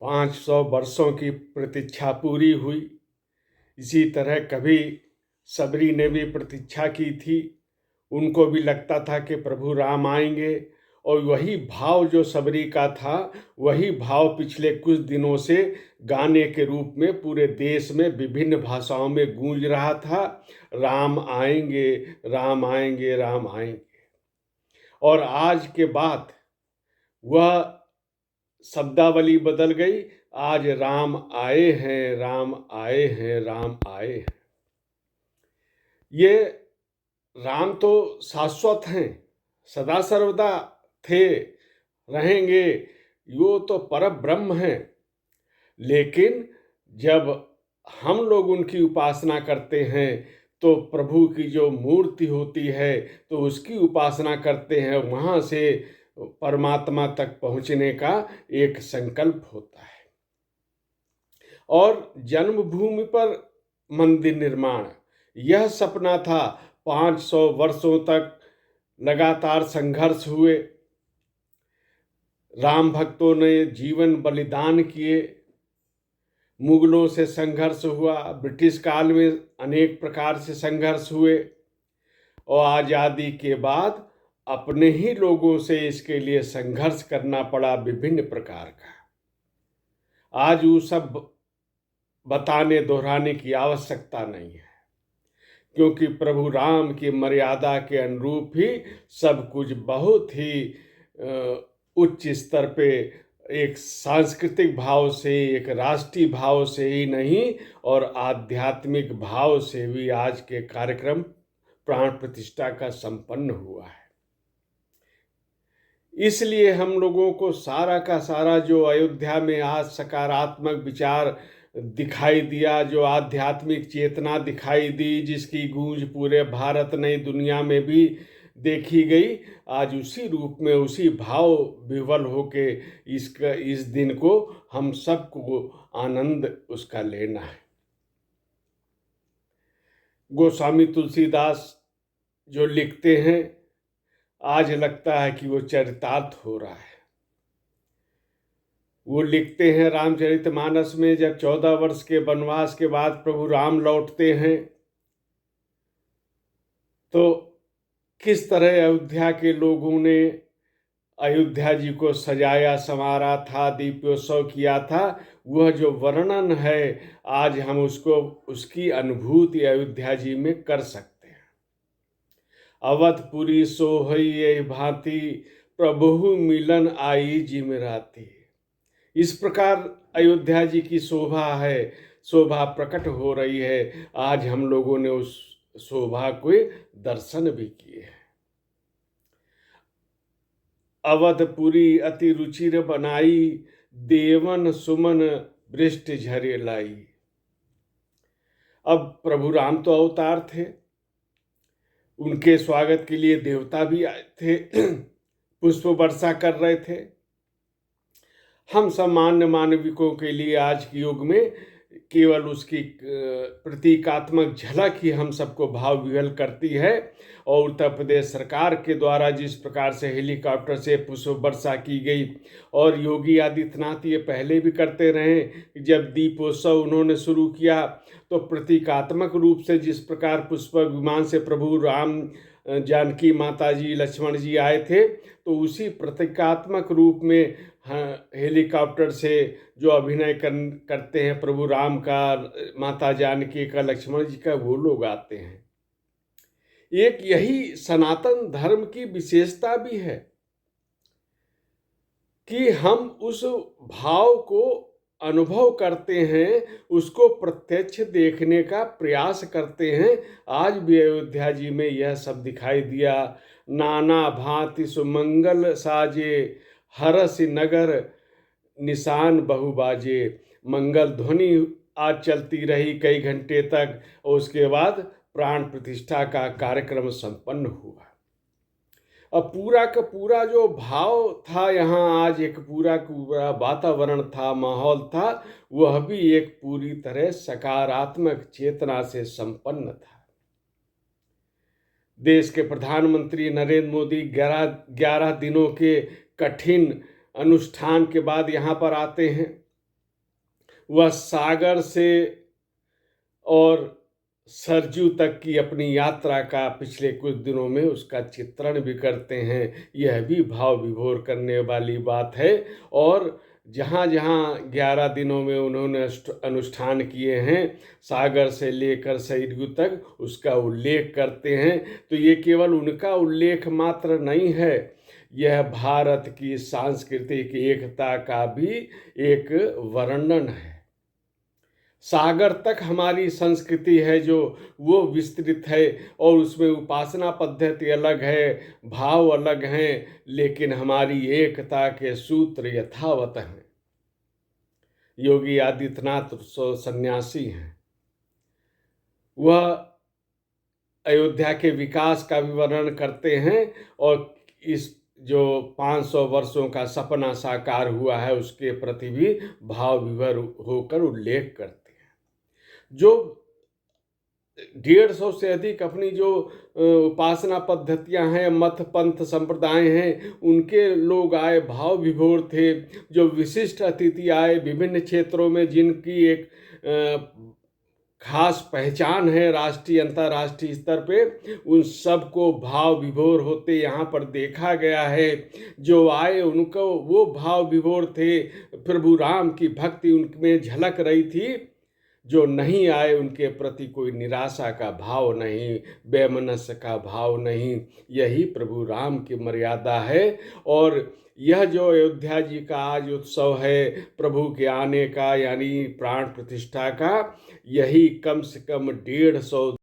500 वर्षों की प्रतीक्षा पूरी हुई। इसी तरह कभी सबरी ने भी प्रतीक्षा की थी। उनको भी लगता था कि प्रभु राम आएंगे, और वही भाव जो सबरी का था, वही भाव पिछले कुछ दिनों से गाने के रूप में पूरे देश में विभिन्न भाषाओं में गूंज रहा था। राम आएंगे, राम आएंगे, राम आएंगे। और आज के बाद वह शब्दावली बदल गई। आज राम आए हैं, राम आए हैं, राम आए हैं। ये राम तो शाश्वत हैं, सदा सर्वदा थे, रहेंगे। वो तो परब्रह्म हैं। लेकिन जब हम लोग उनकी उपासना करते हैं तो प्रभु की जो मूर्ति होती है तो उसकी उपासना करते हैं, वहाँ से परमात्मा तक पहुँचने का एक संकल्प होता है। और जन्मभूमि पर मंदिर निर्माण, यह सपना था। 500 वर्षों तक लगातार संघर्ष हुए, राम भक्तों ने जीवन बलिदान किए, मुगलों से संघर्ष हुआ, ब्रिटिश काल में अनेक प्रकार से संघर्ष हुए, और आज़ादी के बाद अपने ही लोगों से इसके लिए संघर्ष करना पड़ा विभिन्न प्रकार का। आज वो सब बताने दोहराने की आवश्यकता नहीं है, क्योंकि प्रभु राम की मर्यादा के अनुरूप ही सब कुछ बहुत ही उच्च स्तर पे एक सांस्कृतिक भाव से, एक राष्ट्रीय भाव से ही नहीं और आध्यात्मिक भाव से भी आज के कार्यक्रम प्राण प्रतिष्ठा का संपन्न हुआ है। इसलिए हम लोगों को सारा का सारा जो अयोध्या में आज सकारात्मक विचार दिखाई दिया, जो आध्यात्मिक चेतना दिखाई दी, जिसकी गूंज पूरे भारत नहीं दुनिया में भी देखी गई, आज उसी रूप में उसी भाव विवल होके इस दिन को हम सबको आनंद उसका लेना है। गोस्वामी तुलसीदास जो लिखते हैं, आज लगता है कि वो चरितार्थ हो रहा है। वो लिखते हैं रामचरितमानस में, जब 14 वर्ष के वनवास के बाद प्रभु राम लौटते हैं तो किस तरह अयोध्या के लोगों ने अयोध्या जी को सजाया संवारा था, दीपोत्सव किया था। वह जो वर्णन है आज हम उसको उसकी अनुभूति अयोध्या जी में कर सकते हैं। अवधपुरी सोहई ये भांति, प्रभु मिलन आई जिमराती। इस प्रकार अयोध्या जी की शोभा है, शोभा प्रकट हो रही है। आज हम लोगों ने उस शोभा को दर्शन भी किए हैं। अवधपुरी अति रुचिर बनाई, देवन सुमन वृष्टि झरे लाई। अब प्रभु राम तो अवतार थे, उनके स्वागत के लिए देवता भी आए थे, पुष्प वर्षा कर रहे थे। हम सामान्य मानविकों के लिए आज के युग में केवल उसकी प्रतीकात्मक झलक ही हम सबको भाव विह्वल करती है। और उत्तर प्रदेश सरकार के द्वारा जिस प्रकार से हेलीकॉप्टर से पुष्प वर्षा की गई, और योगी आदित्यनाथ ये पहले भी करते रहे, जब दीपोत्सव उन्होंने शुरू किया तो प्रतीकात्मक रूप से जिस प्रकार पुष्प विमान से प्रभु राम, जानकी माता जी, लक्ष्मण जी आए थे, तो उसी प्रतीकात्मक रूप में हेलीकॉप्टर से जो अभिनय करते हैं प्रभु राम का, माता जानकी का, लक्ष्मण जी का, वो लोग आते हैं। एक यही सनातन धर्म की विशेषता भी है कि हम उस भाव को अनुभव करते हैं, उसको प्रत्यक्ष देखने का प्रयास करते हैं। आज भी अयोध्या जी में यह सब दिखाई दिया। नाना भांति सुमंगल साजे, हरस नगर निशान बहुबाजे। मंगल ध्वनि आज चलती रही कई घंटे तक, और उसके बाद प्राण प्रतिष्ठा का कार्यक्रम संपन्न हुआ। अब पूरा का पूरा जो भाव था यहाँ, आज एक पूरा पूरा वातावरण था, माहौल था, वह भी एक पूरी तरह सकारात्मक चेतना से संपन्न था। देश के प्रधानमंत्री नरेंद्र मोदी 11 दिनों के कठिन अनुष्ठान के बाद यहाँ पर आते हैं। वह सागर से और सरजू तक की अपनी यात्रा का पिछले कुछ दिनों में उसका चित्रण भी करते हैं। यह भी भाव विभोर करने वाली बात है। और जहाँ-जहाँ 11 दिनों में उन्होंने अनुष्ठान किए हैं, सागर से लेकर सरयू तक उसका उल्लेख करते हैं। तो ये केवल उनका उल्लेख मात्र नहीं है, यह भारत की सांस्कृतिक एकता का भी एक वर्णन है। सागर तक हमारी संस्कृति है जो वो विस्तृत है, और उसमें उपासना पद्धति अलग है, भाव अलग हैं, लेकिन हमारी एकता के सूत्र यथावत हैं। योगी आदित्यनाथ सन्यासी हैं, वह अयोध्या के विकास का विवरण करते हैं और इस जो 500 वर्षों का सपना साकार हुआ है उसके प्रति भी भाव विभोर होकर उल्लेख करते हैं। जो 150 से अधिक अपनी जो उपासना पद्धतियां हैं, मत पंथ संप्रदाय हैं, उनके लोग आए, भाव विभोर थे। जो विशिष्ट अतिथि आए विभिन्न क्षेत्रों में, जिनकी एक खास पहचान है राष्ट्रीय अंतर्राष्ट्रीय स्तर पे, उन सब को भाव विभोर होते यहाँ पर देखा गया है। जो आए उनको वो भाव विभोर थे, प्रभु राम की भक्ति उनमें झलक रही थी। जो नहीं आए उनके प्रति कोई निराशा का भाव नहीं, वैमनस्य का भाव नहीं। यही प्रभु राम की मर्यादा है। और यह जो अयोध्या जी का आज उत्सव है प्रभु के आने का, यानी प्राण प्रतिष्ठा का, यही कम से कम 150